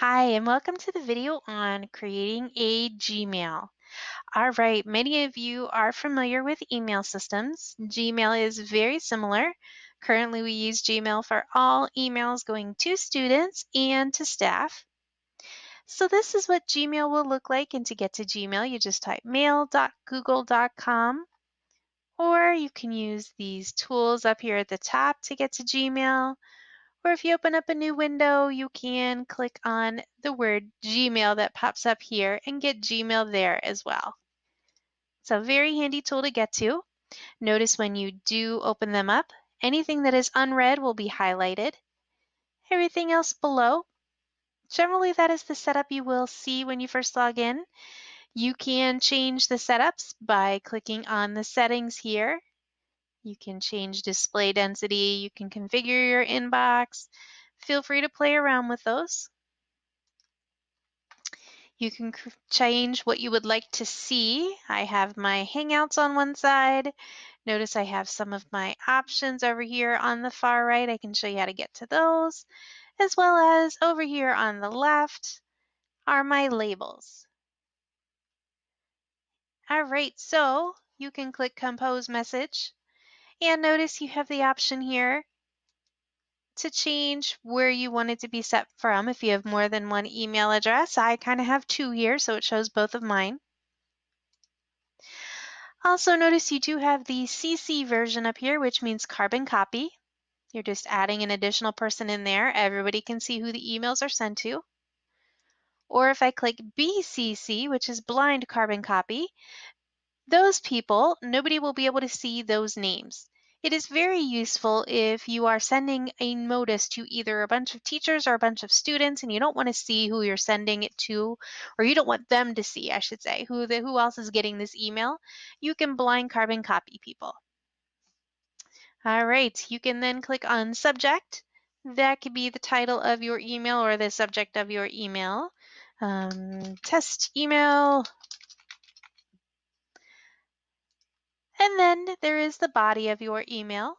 Hi, and welcome to the video on creating a Gmail. All right, many of you are familiar with email systems. Gmail is very similar. Currently, we use Gmail for all emails going to students and to staff. So this is what Gmail will look like, and to get to Gmail, you just type mail.google.com, or you can use these tools up here at the top to get to Gmail. Or if you open up a new window, you can click on the word Gmail that pops up here and get Gmail there as well. It's a very handy tool to get to. Notice when you do open them up, anything that is unread will be highlighted. Everything else below, generally that is the setup you will see when you first log in. You can change the setups by clicking on the settings here. You can change display density, you can configure your inbox. Feel free to play around with those. You can change what you would like to see. I have my Hangouts on one side. Notice I have some of my options over here on the far right. I can show you how to get to those, as well as over here on the left are my labels. All right, so you can click Compose Message, and notice you have the option here to change where you want it to be set from. If you have more than one email address, I kind of have two here, so it shows both of mine. Also notice you do have the CC version up here, which means carbon copy. You're just adding an additional person in there. Everybody can see who the emails are sent to. Or if I click BCC, which is blind carbon copy, those people, nobody will be able to see those names. It is very useful if you are sending a notice to either a bunch of teachers or a bunch of students and you don't want to see who you're sending it to, or you don't want them to see, I should say, who else is getting this email. You can blind carbon copy people. All right, you can then click on subject. That could be the title of your email or the subject of your email. Test email. And then there is the body of your email.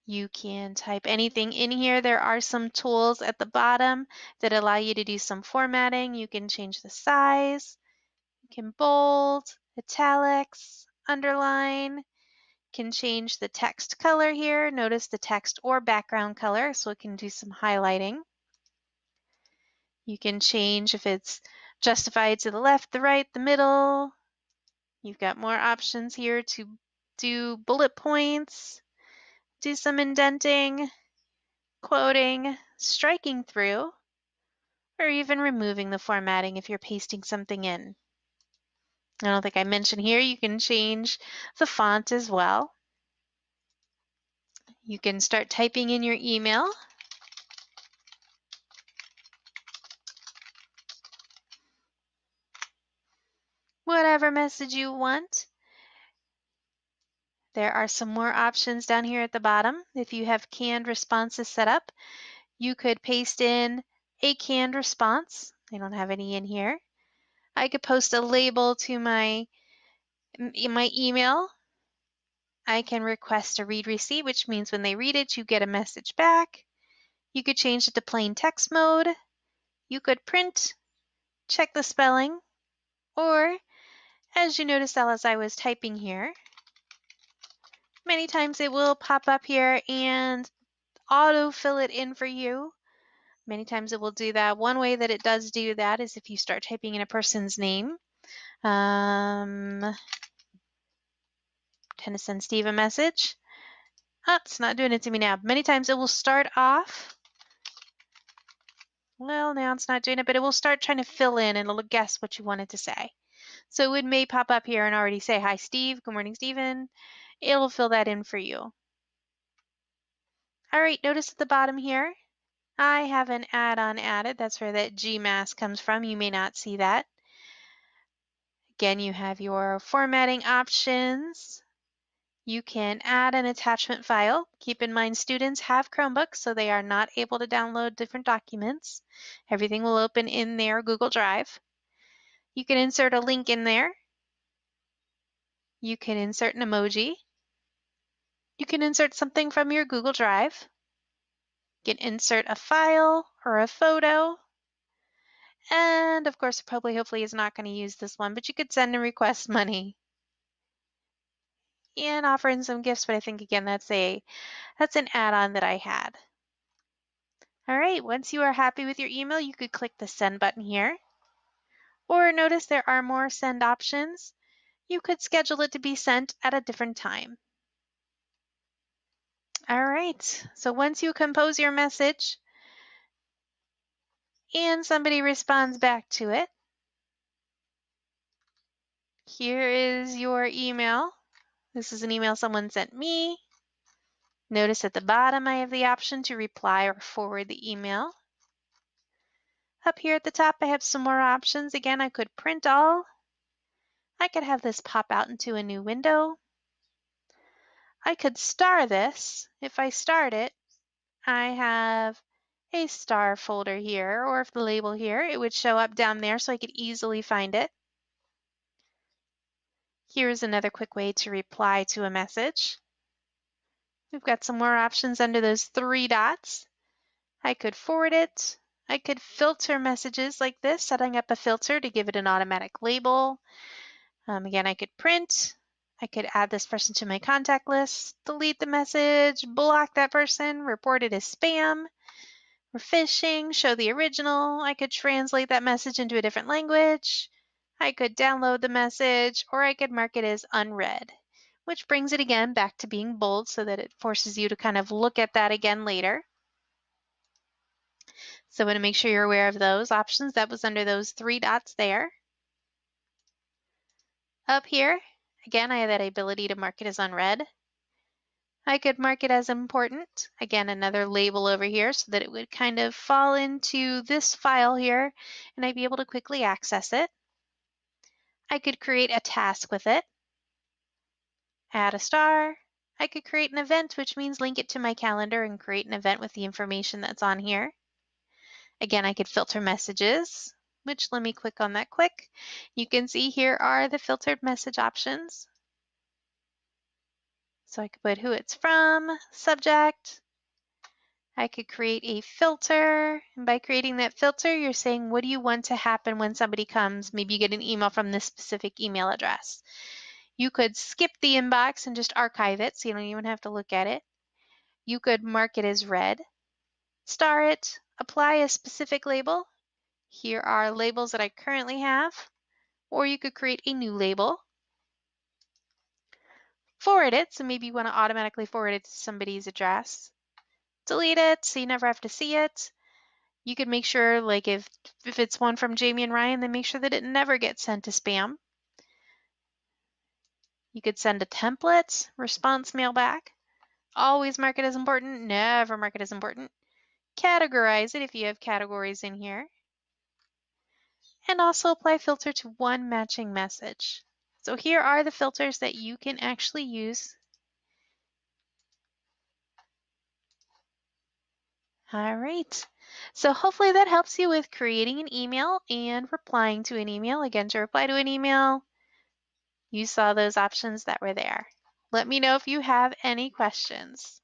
You can type anything in here. There are some tools at the bottom that allow you to do some formatting. You can change the size. You can bold, italics, underline. Can change the text color here. Notice the text or background color, so it can do some highlighting. You can change if it's justified to the left, the right, the middle. You've got more options here to do bullet points, do some indenting, quoting, striking through, or even removing the formatting if you're pasting something in. I don't think I mentioned here, you can change the font as well. You can start typing in your email. Whatever message you want. There are some more options down here at the bottom. If you have canned responses set up, you could paste in a canned response. I don't have any in here. I could post a label to my email. I can request a read receipt, which means when they read it, you get a message back. You could change it to plain text mode. You could print, check the spelling, or as you noticed as I was typing here, many times it will pop up here and auto-fill it in for you. Many times it will do that. One way that it does do that is if you start typing in a person's name. Trying to send Steve a message. Oh, it's not doing it to me now. Many times it will start off. Well, now it's not doing it, but it will start trying to fill in and it'll guess what you wanted to say. So it may pop up here and already say, hi, Steve. Good morning, Stephen. It'll fill that in for you. All right, notice at the bottom here, I have an add-on added. That's where that GMass comes from. You may not see that. Again, you have your formatting options. You can add an attachment file. Keep in mind students have Chromebooks, so they are not able to download different documents. Everything will open in their Google Drive. You can insert a link in there. You can insert an emoji. You can insert something from your Google Drive. You can insert a file or a photo. And of course, hopefully is not going to use this one, but you could send and request money and offer in some gifts. But I think again, that's an add-on that I had. All right, once you are happy with your email, you could click the send button here. Or notice there are more send options. You could schedule it to be sent at a different time. All right, so once you compose your message and somebody responds back to it, here is your email. This is an email someone sent me. Notice at the bottom I have the option to reply or forward the email. Up here at the top I have some more options. Again, I could print all. I could have this pop out into a new window. I could star this. If I start it, I have a star folder here, or if the label here, it would show up down there so I could easily find it. Here's another quick way to reply to a message. We've got some more options under those three dots. I could forward it. I could filter messages like this, setting up a filter to give it an automatic label. Again, I could print. I could add this person to my contact list, delete the message, block that person, report it as spam, or phishing, show the original. I could translate that message into a different language. I could download the message, or I could mark it as unread, which brings it again back to being bold so that it forces you to kind of look at that again later. So I want to make sure you're aware of those options. That was under those three dots there. Up here, again, I have that ability to mark it as unread. I could mark it as important. Again, another label over here so that it would kind of fall into this file here and I'd be able to quickly access it. I could create a task with it, add a star. I could create an event, which means link it to my calendar and create an event with the information that's on here. Again, I could filter messages, which let me click on that quick. You can see here are the filtered message options. So I could put who it's from, subject. I could create a filter. And by creating that filter, you're saying, what do you want to happen when somebody comes? Maybe you get an email from this specific email address. You could skip the inbox and just archive it, so you don't even have to look at it. You could mark it as read, star it, apply a specific label. Here are labels that I currently have. Or you could create a new label. Forward it, so maybe you want to automatically forward it to somebody's address. Delete it, so you never have to see it. You could make sure, like if it's one from Jamie and Ryan, then make sure that it never gets sent to spam. You could send a template, response mail back. Always mark it as important, never mark it as important. Categorize it if you have categories in here. And also apply filter to one matching message. So here are the filters that you can actually use. All right. So hopefully that helps you with creating an email and replying to an email. Again, to reply to an email, you saw those options that were there. Let me know if you have any questions.